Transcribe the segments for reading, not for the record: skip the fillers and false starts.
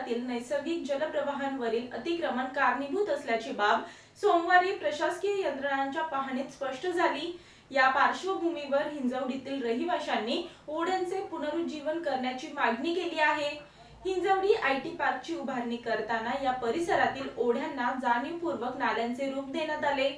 परिसरातील नैसर्गिक जलप्रवाहांवरील अतिक्रमण कारणीभूत असल्याची बाब सोमवारी प्रशासकीय यंत्रणांच्या पाहणीत स्पष्ट झाली। या पार्श्वभूमीवर हिंजवडीतील रहिवाशांनी ओढ्यांचे पुनरुज्जीवन करण्याची मागणी केली आहे। हिंजवडी आयटी पार्कची उभारणी करताना या परिसरातील ओढ्यांना जाणीवपूर्वक नाल्यांचे रूप देण्यात आले।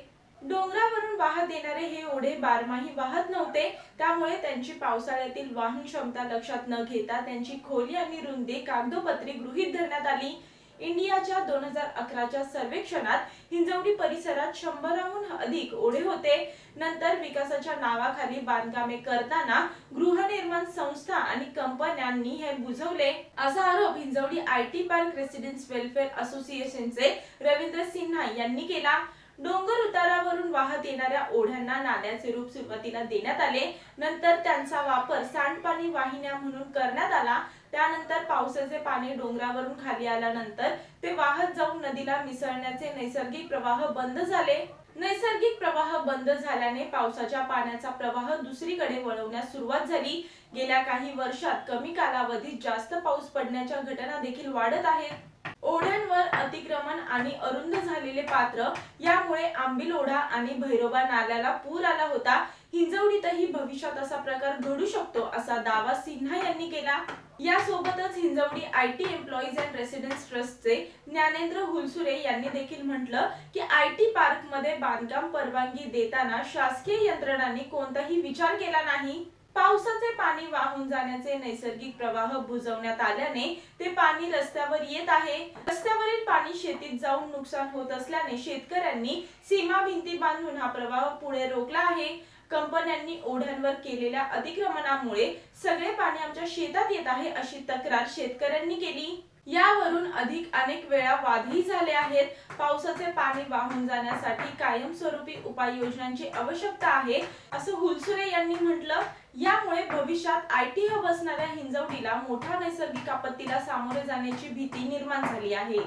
डोंगरावरून वाहत येणारे हे ओढे बारमाही वाहत नव्हते, त्यामुळे त्यांची पावसाळ्यातील वाहन क्षमता लक्षात न घेता त्यांची खोली आणि रुंदी कागदोपत्री गृहीत धरण्यात आली। इंडियाच्या 2011च्या सर्वेक्षणात हिंजवडी परिसरात 100हून अधिक ओढे होते। नंतर विकासाच्या नावाखाली बांधकामे करताना गृहनिर्माण संस्था आणि कंपन्यांनी हे बुजवले, असा आरोप Hinjewadi IT park residents welfare असोसिएशनचे रवींद्र सिन्हा यांनी केला। डोंगर उतारावरून वाहत येणाऱ्या ओढ्यांना नाल्याचे रूप सुरुवातीला देण्यात आले, नंतर त्यांचा वापर सांडपाणी वाहिन्या म्हणून करण्यात आला। त्यानंतर पावसाचे पाणी डोंगरावरून खाली आल्यानंतर ते वाहत जाऊन नदीला मिसळण्याचे नैसर्गिक प्रवाह बंद झाले। नैसर्गिक प्रवाह बंद झाल्याने पावसाच्या पाण्याचा प्रवाह दुसरीकडे वळवण्यास सुरुवात झाली। गेल्या काही वर्षात कमी कालावधीत जास्त पाऊस पडण्याच्या घटना देखील वाढत आहेत। ओढ्यांवर अतिक्रमण आणि अरुंद झालेले पात्र यामुळे आंबील ओढा आणि भैरोबा नाल्याला पूर आला होता। हिंजवडीतही भविष्यात असा प्रकार घडू शकतो, असा दावा सिन्हा यांनी केला। यासोबतच Hinjewadi IT employees and residents ट्रस्टचे ज्ञानेंद्र हुलसुरे यांनी देखील म्हटलं की आयटी पार्क मध्ये बांधकाम परवानगी देताना शासकीय यंत्रणांनी कोणताही विचार केला नाही। पावसाचे पाणी वाहून जाण्याचे नैसर्गिक प्रवाह बुजवण्यात आल्याने ते पाणी रस्त्यावर येत आहे। रस्त्यावरील पाणी शेतीत जाऊन नुकसान होत असल्याने शेतकऱ्यांनी सीमा भिंती बांधून हा प्रवाह पुढे रोखला आहे। कंपन्यांनी ओढ्यांवर केलेल्या अतिक्रमणामुळे सगळे पाणी आमच्या शेतात येत आहे, अशी तक्रार शेतकऱ्यांनी केली। यावरून अनेक वेळा वादही झाले आहेत। पावसाचे पाणी वाहून जाण्यासाठी कायमस्वरूपी उपाययोजनांची आवश्यकता आहे, असं हुलसुरे यांनी म्हटलं। यामुळे भविष्यात आयटी हब असणाऱ्या हिंजवडीला मोठ्या नैसर्गिक आपत्तीला सामोरे जाण्याची भीती निर्माण झाली आहे।